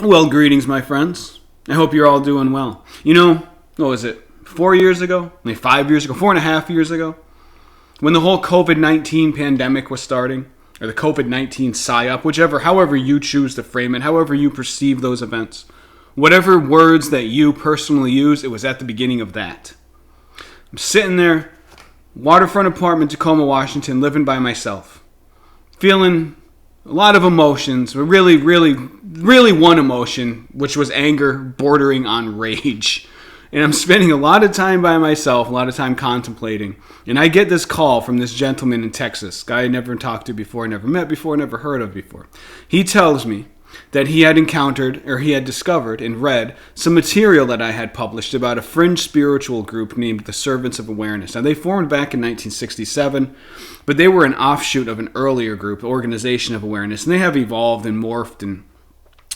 Well, greetings, my friends. I hope you're all doing well. What was it, 4 years ago? Maybe 5 years ago? 4.5 years ago? When the whole COVID-19 pandemic was starting, or the COVID-19 psyop, however you choose to frame it, however you perceive those events, whatever words that you personally use, it was at the beginning of that. I'm sitting there, waterfront apartment, Tacoma, Washington, living by myself, feeling a lot of emotions, but really one emotion, which was anger bordering on rage. And I'm spending a lot of time by myself, a lot of time contemplating. And I get this call from this gentleman in Texas, guy I never talked to before, never met before, never heard of before. He tells me that he had discovered and read some material that I had published about a fringe spiritual group named the Servants of Awareness. Now, they formed back in 1967, but they were an offshoot of an earlier group, Organization of Awareness, and they have evolved and morphed, and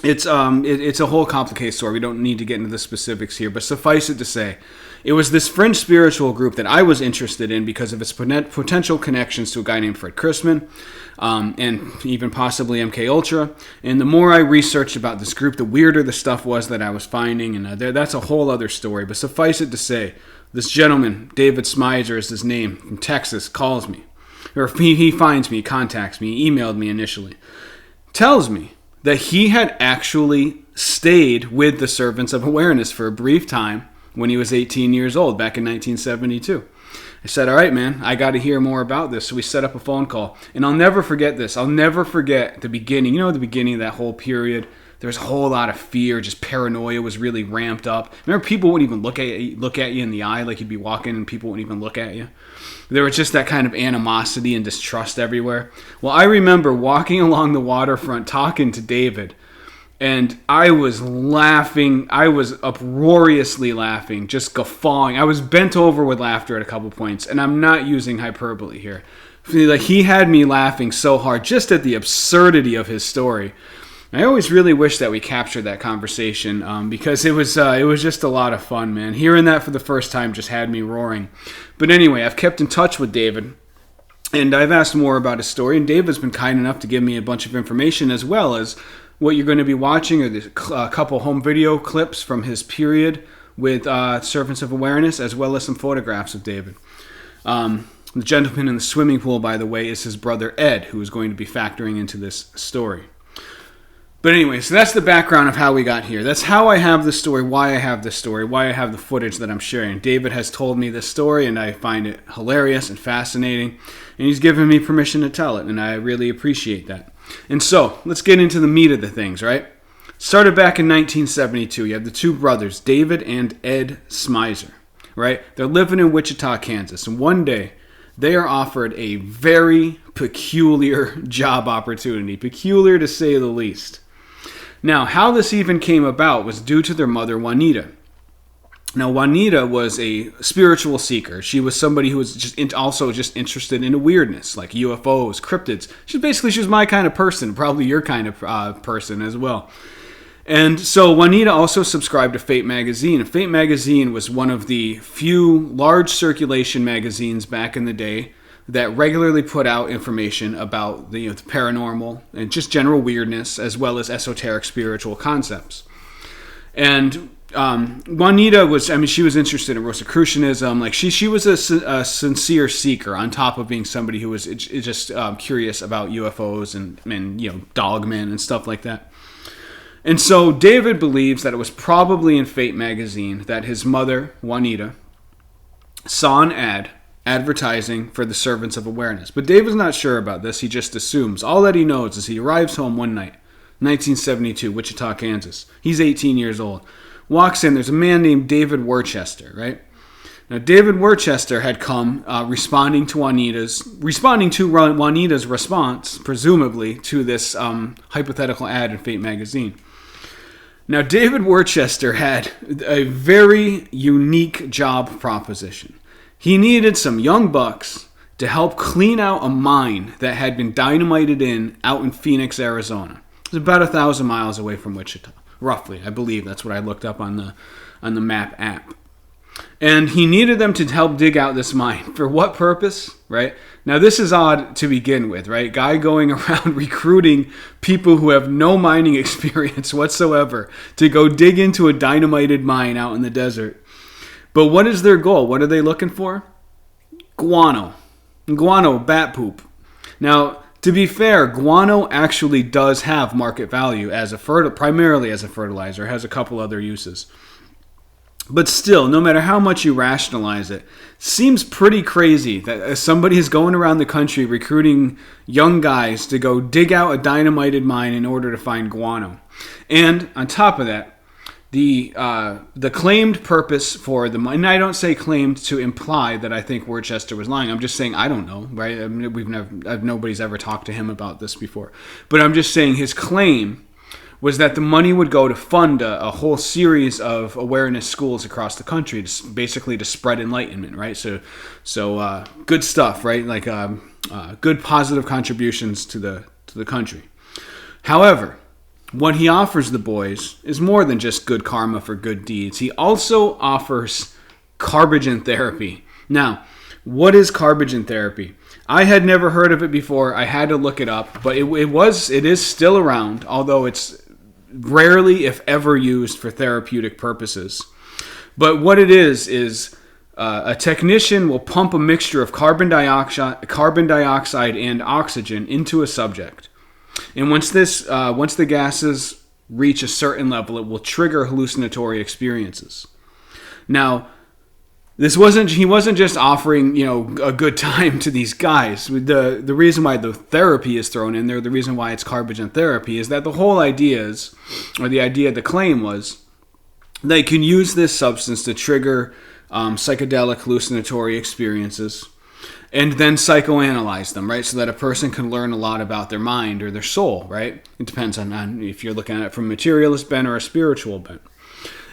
it's a whole complicated story. We don't need to get into the specifics here, but suffice it to say, it was this fringe spiritual group that I was interested in because of its potential connections to a guy named Fred Chrisman, and even possibly MK Ultra. And the more I researched about this group, the weirder the stuff was that I was finding, and that's a whole other story. But suffice it to say, this gentleman, David Smyser is his name, from Texas, calls me. Or he finds me, contacts me, emailed me initially, tells me that he had actually stayed with the Servants of Awareness for a brief time when he was 18 years old, back in 1972. I said, all right, man, I got to hear more about this. So we set up a phone call. And I'll never forget this. I'll never forget the beginning. The beginning of that whole period, there was a whole lot of fear, just paranoia was really ramped up. Remember, people wouldn't even look at you in the eye, like you'd be walking and people wouldn't even look at you. There was just that kind of animosity and distrust everywhere. Well, I remember walking along the waterfront talking to David, and I was laughing. I was uproariously laughing, just guffawing. I was bent over with laughter at a couple points, and I'm not using hyperbole here. Like, he had me laughing so hard just at the absurdity of his story. I always really wish that we captured that conversation because it was just a lot of fun, man. Hearing that for the first time just had me roaring. But anyway, I've kept in touch with David, and I've asked more about his story, and David's been kind enough to give me a bunch of information, as well as what you're going to be watching are a couple home video clips from his period with Servants of Awareness, as well as some photographs of David. The gentleman in the swimming pool, by the way, is his brother Ed, who is going to be factoring into this story. But anyway, so that's the background of how we got here. That's how I have the story, why I have the story, why I have the footage that I'm sharing. David has told me this story, and I find it hilarious and fascinating, and he's given me permission to tell it, and I really appreciate that. And so, let's get into the meat of the things, right? Started back in 1972. You have the two brothers, David and Ed Smyser, right? They're living in Wichita, Kansas, and one day, they are offered a very peculiar job opportunity, peculiar to say the least. Now, how this even came about was due to their mother, Juanita. Now, Juanita was a spiritual seeker. She was somebody who was also interested in weirdness, like UFOs, cryptids. She was my kind of person, probably your kind of person as well. And so Juanita also subscribed to Fate magazine. Fate magazine was one of the few large circulation magazines back in the day that regularly put out information about the paranormal and just general weirdness, as well as esoteric spiritual concepts. And Juanita she was interested in Rosicrucianism. Like she was a sincere seeker, on top of being somebody who was just curious about UFOs and dogmen and stuff like that. And so David believes that it was probably in Fate magazine that his mother, Juanita, saw an ad advertising for the Servants of Awareness. But David's not sure about this. He just assumes. All that he knows is he arrives home one night, 1972, Wichita, Kansas. He's 18 years old. Walks in, there's a man named David Worcester, right? Now, David Worcester had come responding to Juanita's response, presumably, to this hypothetical ad in Fate magazine. Now, David Worcester had a very unique job proposition. He needed some young bucks to help clean out a mine that had been dynamited out in Phoenix, Arizona. It was about 1,000 miles away from Wichita, roughly. I believe that's what I looked up on the map app. And he needed them to help dig out this mine. For what purpose, right? Now, this is odd to begin with, right? Guy going around recruiting people who have no mining experience whatsoever to go dig into a dynamited mine out in the desert. But what is their goal? What are they looking for? Guano. Guano, bat poop. Now, to be fair, guano actually does have market value as primarily as a fertilizer. It has a couple other uses. But still, no matter how much you rationalize it, seems pretty crazy that somebody is going around the country recruiting young guys to go dig out a dynamited mine in order to find guano. And on top of that, the claimed purpose for the mine, and I don't say claimed to imply that I think Worcester was lying. I'm just saying I don't know, right? I mean, nobody's ever talked to him about this before. But I'm just saying his claim was that the money would go to fund a whole series of awareness schools across the country, basically to spread enlightenment, right? So good stuff, right? Like good positive contributions to the country. However, what he offers the boys is more than just good karma for good deeds. He also offers Carbogen therapy. Now, what is Carbogen therapy? I had never heard of it before. I had to look it up, but it is still around, although it's rarely, if ever, used for therapeutic purposes. But what it is a technician will pump a mixture of carbon dioxide and oxygen into a subject. And once the gases reach a certain level, it will trigger hallucinatory experiences. Now, he wasn't just offering, a good time to these guys. The reason why the therapy is thrown in there, the reason why it's Carbogen therapy, is that the whole the claim was they can use this substance to trigger psychedelic hallucinatory experiences and then psychoanalyze them, right? So that a person can learn a lot about their mind or their soul, right? It depends on if you're looking at it from a materialist bent or a spiritual bent.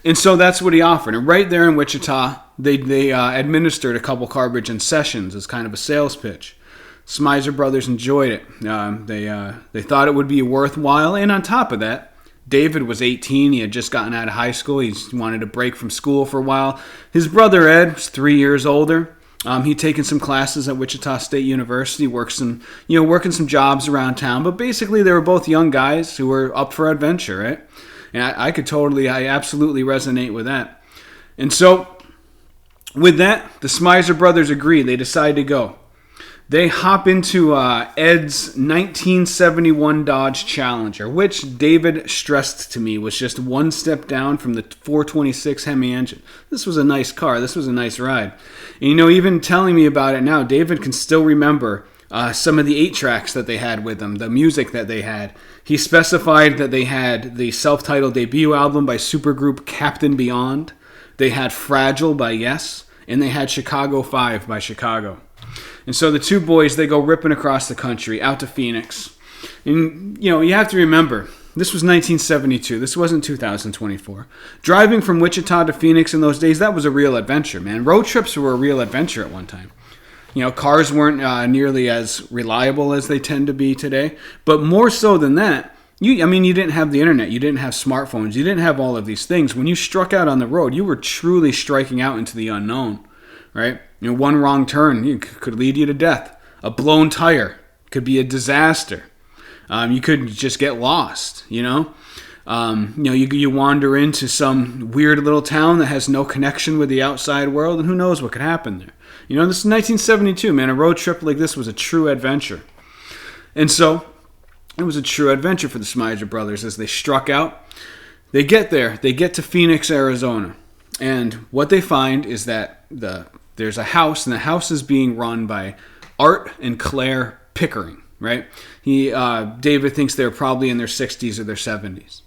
And so that's what he offered. And right there in Wichita, they administered a couple Carbogen sessions as kind of a sales pitch. Smyser brothers enjoyed it. They thought it would be worthwhile. And on top of that, David was 18. He had just gotten out of high school. He wanted a break from school for a while. His brother Ed was 3 years older. He'd taken some classes at Wichita State University, working some jobs around town. But basically, they were both young guys who were up for adventure, right? And I absolutely resonate with that. And so, with that, the Smyser brothers agree. They decide to go. They hop into Ed's 1971 Dodge Challenger, which David stressed to me was just one step down from the 426 Hemi engine. This was a nice car. This was a nice ride. And even telling me about it now, David can still remember some of the 8-tracks that they had with them, the music that they had. He specified that they had the self-titled debut album by supergroup Captain Beyond. They had Fragile by Yes, and they had Chicago 5 by Chicago. And so the two boys, they go ripping across the country, out to Phoenix. And, you have to remember, this was 1972. This wasn't 2024. Driving from Wichita to Phoenix in those days, that was a real adventure, man. Road trips were a real adventure at one time. Cars weren't nearly as reliable as they tend to be today. But more so than that, you didn't have the internet. You didn't have smartphones. You didn't have all of these things. When you struck out on the road, you were truly striking out into the unknown, right? One wrong turn could lead you to death. A blown tire could be a disaster. You could just get lost, you wander into some weird little town that has no connection with the outside world, and who knows what could happen there. This is 1972, man. A road trip like this was a true adventure. And so, it was a true adventure for the Smyser brothers as they struck out. They get there. They get to Phoenix, Arizona. And what they find is that there's a house, and the house is being run by Art and Claire Pickering, right? David thinks they're probably in their 60s or their 70s.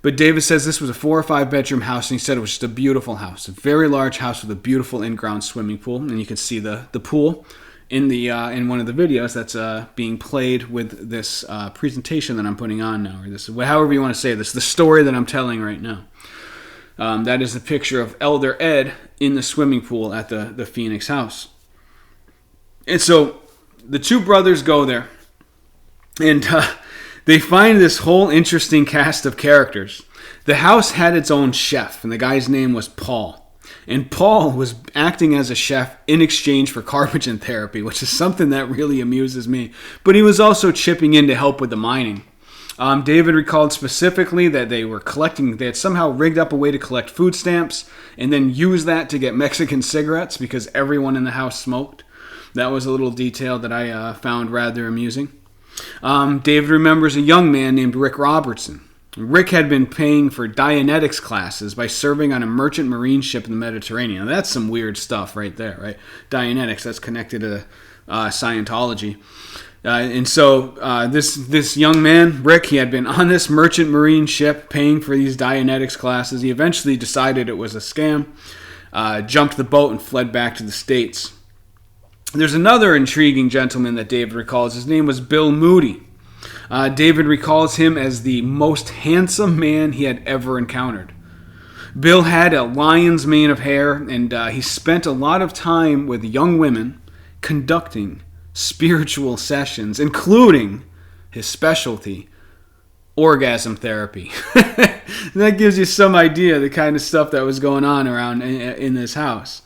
But David says this was a 4 or 5 bedroom house, and he said it was just a beautiful house, a very large house with a beautiful in-ground swimming pool, and you can see the pool in one of the videos that's being played with this presentation that I'm putting on now, or this, however you want to say this, the story that I'm telling right now. That is a picture of Elder Ed in the swimming pool at the Phoenix house. And so the two brothers go there, and they find this whole interesting cast of characters. The house had its own chef, and the guy's name was Paul. And Paul was acting as a chef in exchange for Carbogen therapy, which is something that really amuses me. But he was also chipping in to help with the mining. David recalled specifically that they had somehow rigged up a way to collect food stamps and then use that to get Mexican cigarettes because everyone in the house smoked. That was a little detail that I found rather amusing. David remembers a young man named Rick Robertson. Rick had been paying for Dianetics classes by serving on a merchant marine ship in the Mediterranean. Now, that's some weird stuff right there, right? Dianetics, that's connected to Scientology. And so this young man, Rick, he had been on this merchant marine ship paying for these Dianetics classes. He eventually decided it was a scam, jumped the boat, and fled back to the States. There's another intriguing gentleman that David recalls. His name was Bill Moody. David recalls him as the most handsome man he had ever encountered. Bill had a lion's mane of hair, and he spent a lot of time with young women conducting spiritual sessions, including his specialty, orgasm therapy. That gives you some idea of the kind of stuff that was going on around in this house.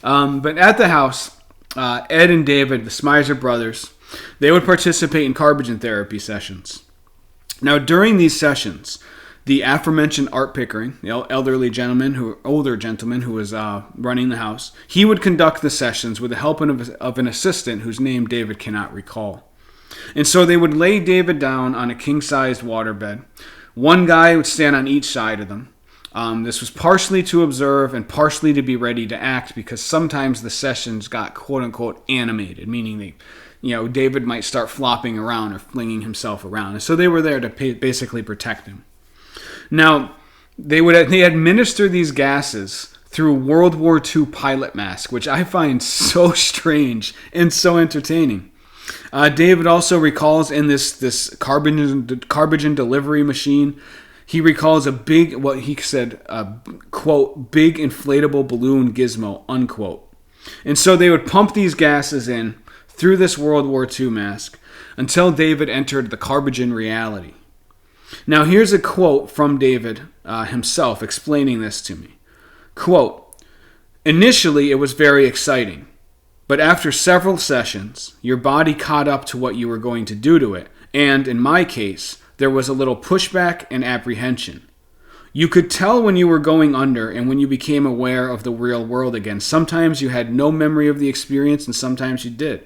But at the house, Ed and David, the Smyser brothers, they would participate in Carbogen therapy sessions. Now, during these sessions, the aforementioned Art Pickering, the older gentleman who was running the house, he would conduct the sessions with the help of an assistant whose name David cannot recall. And so they would lay David down on a king-sized waterbed. One guy would stand on each side of them. This was partially to observe and partially to be ready to act because sometimes the sessions got quote-unquote animated, meaning David might start flopping around or flinging himself around. And so they were there to basically protect him. Now, they administer these gases through World War II pilot mask, which I find so strange and so entertaining. David also recalls in this Carbogen delivery machine, he recalls what he said, quote, big inflatable balloon gizmo, unquote. And so they would pump these gases in through this World War II mask until David entered the Carbogen reality. Now here's a quote from David himself explaining this to me. Quote, initially it was very exciting, but after several sessions, your body caught up to what you were going to do to it, and in my case, there was a little pushback and apprehension. You could tell when you were going under and when you became aware of the real world again. Sometimes you had no memory of the experience and sometimes you did.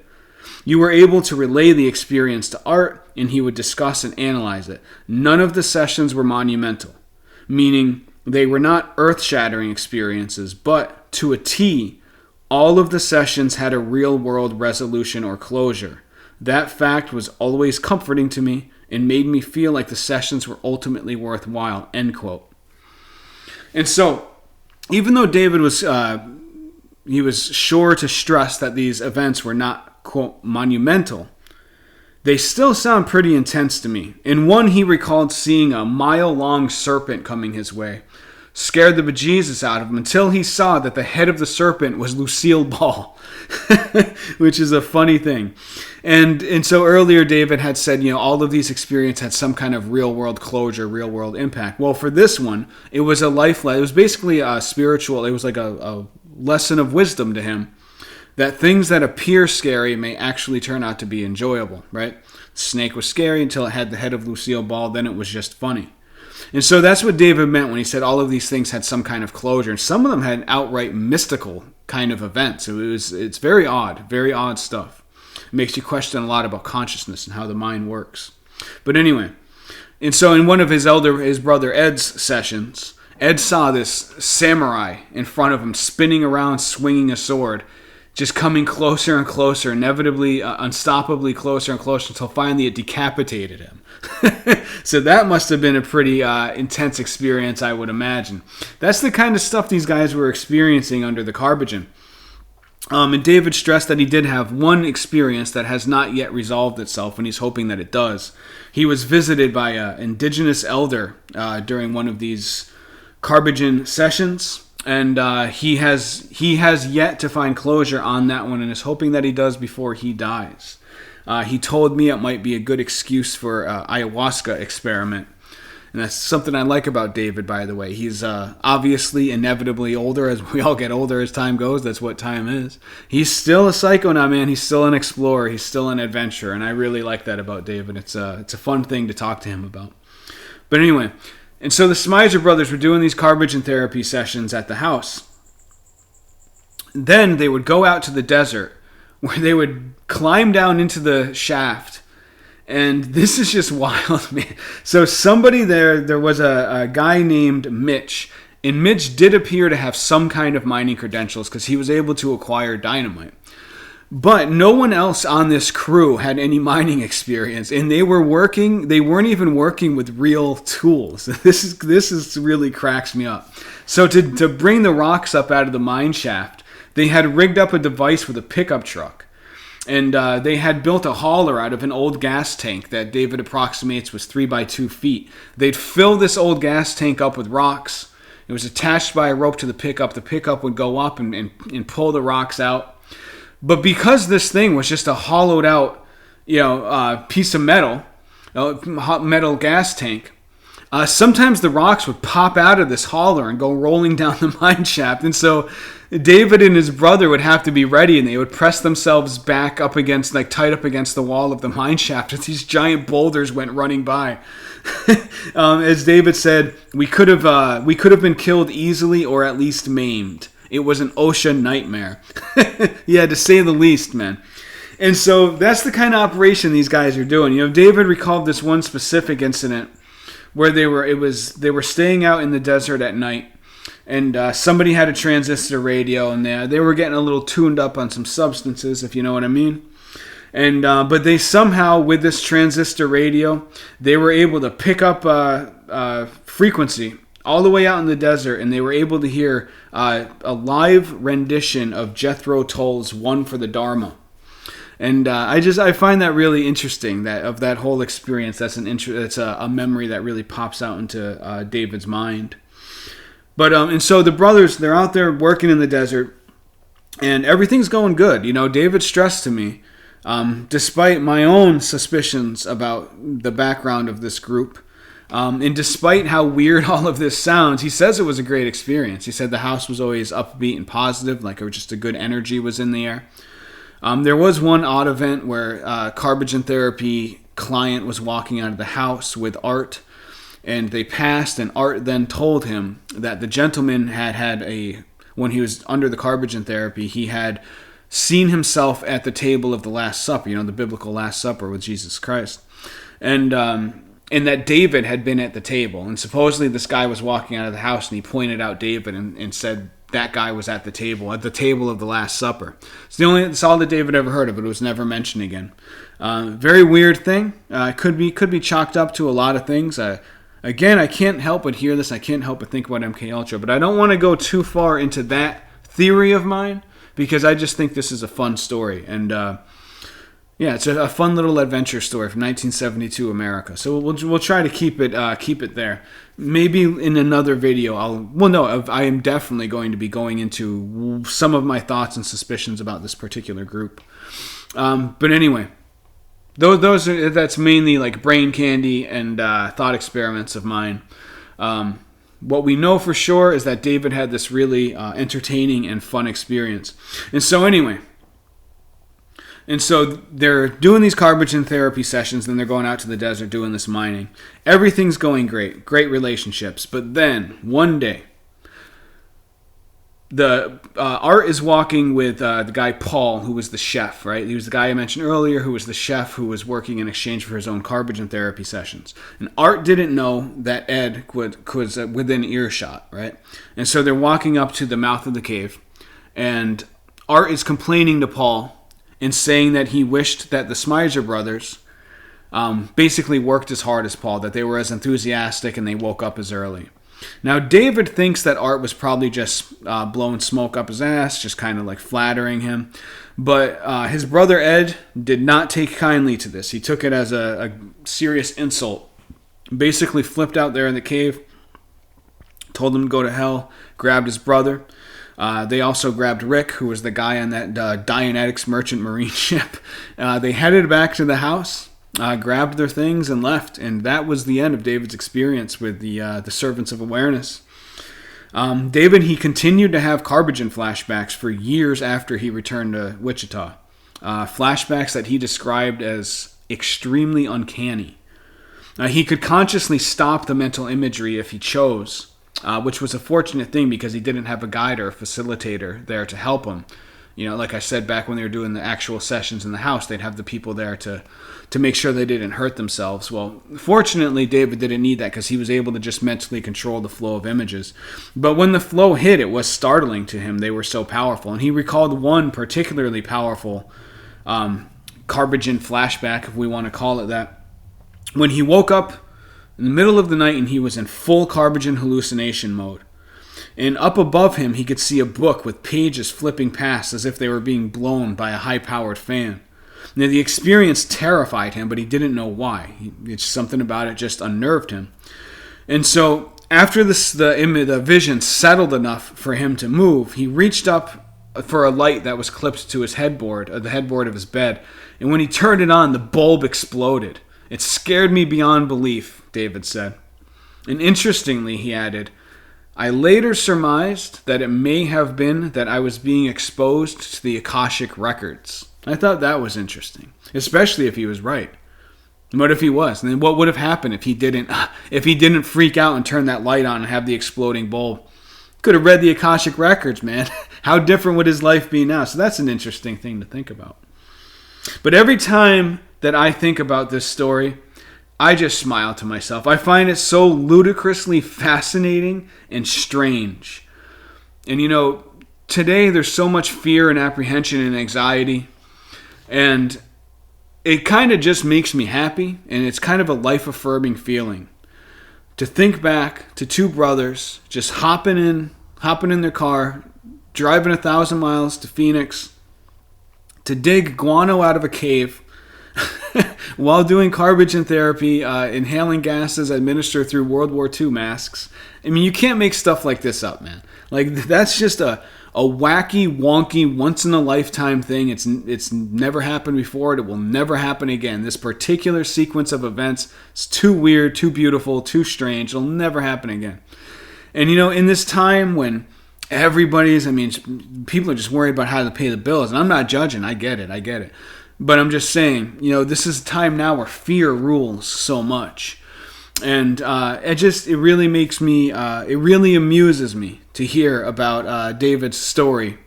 You were able to relay the experience to Art, and he would discuss and analyze it. None of the sessions were monumental, meaning they were not earth-shattering experiences, but to a T, all of the sessions had a real-world resolution or closure. That fact was always comforting to me and made me feel like the sessions were ultimately worthwhile, end quote. And so, even though David was sure to stress that these events were not quote, monumental, they still sound pretty intense to me. In one, he recalled seeing a mile-long serpent coming his way. Scared the bejesus out of him until he saw that the head of the serpent was Lucille Ball, which is a funny thing. And so earlier David had said, all of these experiences had some kind of real-world closure, real-world impact. Well, for this one, it was a life lesson. It was basically a spiritual, it was like a lesson of wisdom to him. That things that appear scary may actually turn out to be enjoyable, right? Snake was scary until it had the head of Lucille Ball, then it was just funny. And so that's what David meant when he said all of these things had some kind of closure. And some of them had outright mystical kind of events. It's very odd stuff. It makes you question a lot about consciousness and how the mind works. But anyway, and so in one of his brother Ed's sessions, Ed saw this samurai in front of him spinning around, swinging a sword, just coming closer and closer, inevitably, unstoppably closer and closer until finally it decapitated him. So that must have been a pretty intense experience, I would imagine. That's the kind of stuff these guys were experiencing under the Carbogen. And David stressed that he did have one experience that has not yet resolved itself, and he's hoping that it does. He was visited by an indigenous elder during one of these Carbogen sessions. And he has yet to find closure on that one and is hoping that he does before he dies. He told me it might be a good excuse for ayahuasca experiment. And that's something I like about David, by the way. He's obviously inevitably older as we all get older as time goes. That's what time is. He's still a psychonaut, man. He's still an explorer. He's still an adventurer. And I really like that about David. It's a fun thing to talk to him about. But anyway, and so the Smyser brothers were doing these Carbogen therapy sessions at the house. Then they would go out to the desert where they would climb down into the shaft. And this is just wild, man. So somebody there was a guy named Mitch. And Mitch did appear to have some kind of mining credentials because he was able to acquire dynamite. But no one else on this crew had any mining experience. And they weren't even working with real tools. This is really cracks me up. So to bring the rocks up out of the mine shaft, they had rigged up a device with a pickup truck. And they had built a hauler out of an old gas tank that David approximates was 3 by 2 feet. They'd fill this old gas tank up with rocks. It was attached by a rope to the pickup. The pickup would go up and pull the rocks out. But because this thing was just a hollowed out, piece of metal gas tank, sometimes the rocks would pop out of this hauler and go rolling down the mine shaft. And so David and his brother would have to be ready, and they would press themselves back up against, tight up against the wall of the mine shaft as these giant boulders went running by. As David said, we could have been killed easily or at least maimed. It was an OSHA nightmare. Yeah, to say the least, man. And so that's the kind of operation these guys are doing. David recalled this one specific incident where they were staying out in the desert at night. And somebody had a transistor radio, and they were getting a little tuned up on some substances, if you know what I mean. And but they somehow, with this transistor radio, they were able to pick up frequency all the way out in the desert, and they were able to hear a live rendition of Jethro Tull's "One for the Dharma." And I find that really interesting, that whole experience. That's a memory that really pops out into David's mind. But and so the brothers, they're out there working in the desert, and everything's going good. David stressed to me, despite my own suspicions about the background of this group, and despite how weird all of this sounds, he says it was a great experience. He said the house was always upbeat and positive, just a good energy was in the air. There was one odd event where Carbogen therapy client was walking out of the house with Art, and they passed, and Art then told him that the gentleman when he was under the Carbogen therapy, he had seen himself at the table of the Last Supper, the biblical Last Supper with Jesus Christ. And that David had been at the table. And supposedly this guy was walking out of the house, and he pointed out David and said that guy was at the table of the Last Supper. It's all that David ever heard of. It was never mentioned again. Very weird thing. Could be chalked up to a lot of things. Again, I can't help but hear this. I can't help but think about MK Ultra, but I don't want to go too far into that theory of mine because I just think this is a fun story. And it's a fun little adventure story from 1972 America. So we'll try to keep it there. Maybe in another video, I am definitely going to be going into some of my thoughts and suspicions about this particular group. But anyway. That's mainly brain candy and thought experiments of mine. What we know for sure is that David had this really entertaining and fun experience. And so they're doing these Carbogen therapy sessions, then they're going out to the desert doing this mining. Everything's going great relationships. But then one day, the Art is walking with the guy Paul, who was the chef, right? He was the guy I mentioned earlier, who was the chef who was working in exchange for his own Carbogen therapy sessions. And Art didn't know that Ed was within earshot, right? And so they're walking up to the mouth of the cave, and Art is complaining to Paul and saying that he wished that the Smyser brothers basically worked as hard as Paul, that they were as enthusiastic and they woke up as early. Now, David thinks that Art was probably just blowing smoke up his ass, just kind of flattering him. But his brother Ed did not take kindly to this. He took it as a serious insult. Basically flipped out there in the cave, told him to go to hell, grabbed his brother. They also grabbed Rick, who was the guy on that Dianetics merchant marine ship. They headed back to the house. grabbed their things and left. And that was the end of David's experience with the Servants of Awareness. David, he continued to have Carbogen flashbacks for years after he returned to Wichita. Flashbacks that he described as extremely uncanny. He could consciously stop the mental imagery if he chose, which was a fortunate thing because he didn't have a guide or a facilitator there to help him. Like I said, back when they were doing the actual sessions in the house, they'd have the people there to make sure they didn't hurt themselves. Well, fortunately, David didn't need that because he was able to just mentally control the flow of images. But when the flow hit, it was startling to him. They were so powerful. And he recalled one particularly powerful Carbogen flashback, if we want to call it that, when he woke up in the middle of the night and he was in full Carbogen hallucination mode. And up above him, he could see a book with pages flipping past as if they were being blown by a high-powered fan. Now, the experience terrified him, but he didn't know why. It's something about it just unnerved him. And so, after the vision settled enough for him to move, he reached up for a light that was clipped to his headboard, the headboard of his bed. And when he turned it on, the bulb exploded. It scared me beyond belief, David said. And interestingly, he added, I later surmised that it may have been that I was being exposed to the Akashic records. I thought that was interesting, especially if he was right. What if he was? And then what would have happened if he didn't freak out and turn that light on and have the exploding bulb? Could have read the Akashic records, man. How different would his life be now? So that's an interesting thing to think about. But every time that I think about this story, I just smile to myself. I find it so ludicrously fascinating and strange. And today there's so much fear and apprehension and anxiety. And it kind of just makes me happy. And it's kind of a life-affirming feeling to think back to two brothers just hopping in their car, driving 1,000 miles to Phoenix to dig guano out of a cave while doing Carbogen therapy, inhaling gases administered through World War II masks. I mean, you can't make stuff like this up, man. Like, that's just a wacky, wonky, once-in-a-lifetime thing. It's never happened before. It will never happen again. This particular sequence of events is too weird, too beautiful, too strange. It'll never happen again. And, in this time when people are just worried about how to pay the bills. And I'm not judging. I get it. But I'm just saying, this is a time now where fear rules so much. And it really makes me, it really amuses me to hear about David's story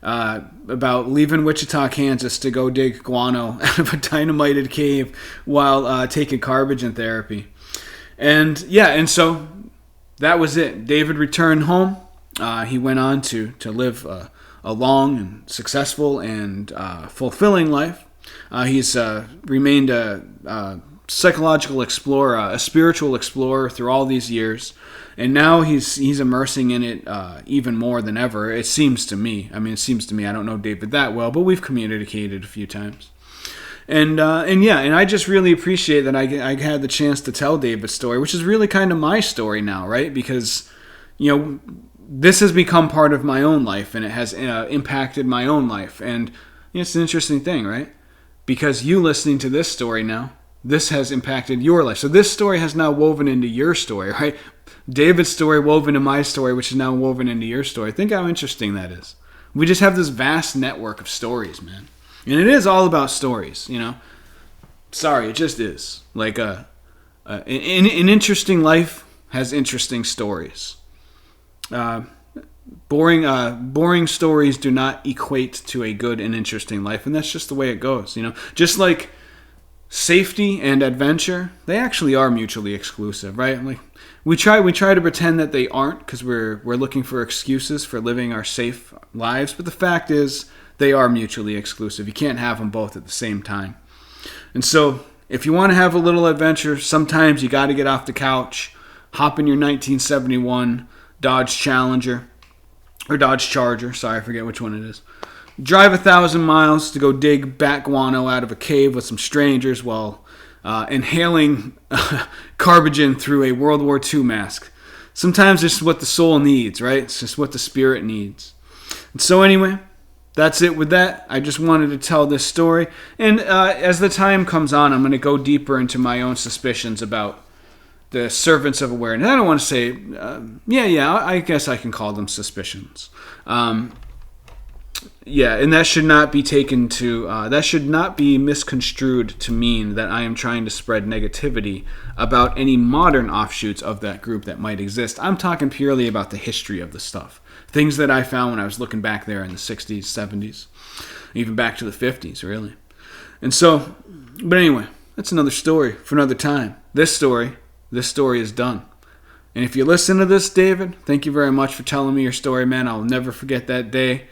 about leaving Wichita, Kansas to go dig guano out of a dynamited cave while taking Carbogen therapy. And so that was it. David returned home. He went on to live a long and successful and fulfilling life. He's remained a psychological explorer, a spiritual explorer through all these years, and now he's immersing in it even more than ever. It seems to me. I don't know David that well, but we've communicated a few times, and I just really appreciate that I had the chance to tell David's story, which is really kind of my story now, right? Because this has become part of my own life, and it has impacted my own life, and it's an interesting thing, right? Because you listening to this story now, this has impacted your life. So this story has now woven into your story, right? David's story woven into my story, which is now woven into your story. Think how interesting that is. We just have this vast network of stories, man. And it is all about stories, Sorry, it just is. Like an interesting life has interesting stories. Boring stories do not equate to a good and interesting life, and that's just the way it goes. Just like safety and adventure, they actually are mutually exclusive, right? Like we try to pretend that they aren't because we're looking for excuses for living our safe lives, but the fact is they are mutually exclusive. You can't have them both at the same time. And so if you want to have a little adventure, sometimes you got to get off the couch, hop in your 1971 Dodge Challenger. Or Dodge Charger, sorry, I forget which one it is. Drive 1,000 miles to go dig bat guano out of a cave with some strangers while inhaling Carbogen through a World War II mask. Sometimes it's what the soul needs, right? It's just what the spirit needs. And so anyway, that's it with that. I just wanted to tell this story. And as the time comes on, I'm going to go deeper into my own suspicions about the servants of awareness. I don't want to say, I guess I can call them suspicions. And that should not be taken to, that should not be misconstrued to mean that I am trying to spread negativity about any modern offshoots of that group that might exist. I'm talking purely about the history of the stuff. Things that I found when I was looking back there in the 60s, 70s, even back to the 50s, really. And so, but anyway, that's another story for another time. This story is done. And if you listen to this, David, thank you very much for telling me your story, man. I'll never forget that day.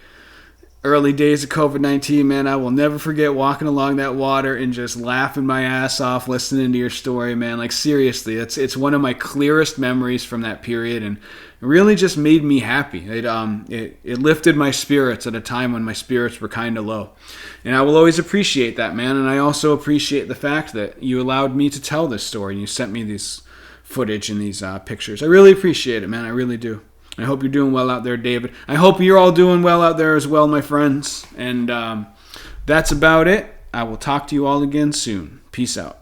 Early days of COVID-19, man, I will never forget walking along that water and just laughing my ass off listening to your story, man. Like, seriously, it's one of my clearest memories from that period, and it really just made me happy. It lifted my spirits at a time when my spirits were kind of low. And I will always appreciate that, man, and I also appreciate the fact that you allowed me to tell this story, and you sent me this footage and these pictures. I really appreciate it, man. I really do. I hope you're doing well out there, David. I hope you're all doing well out there as well, my friends. And that's about it. I will talk to you all again soon. Peace out.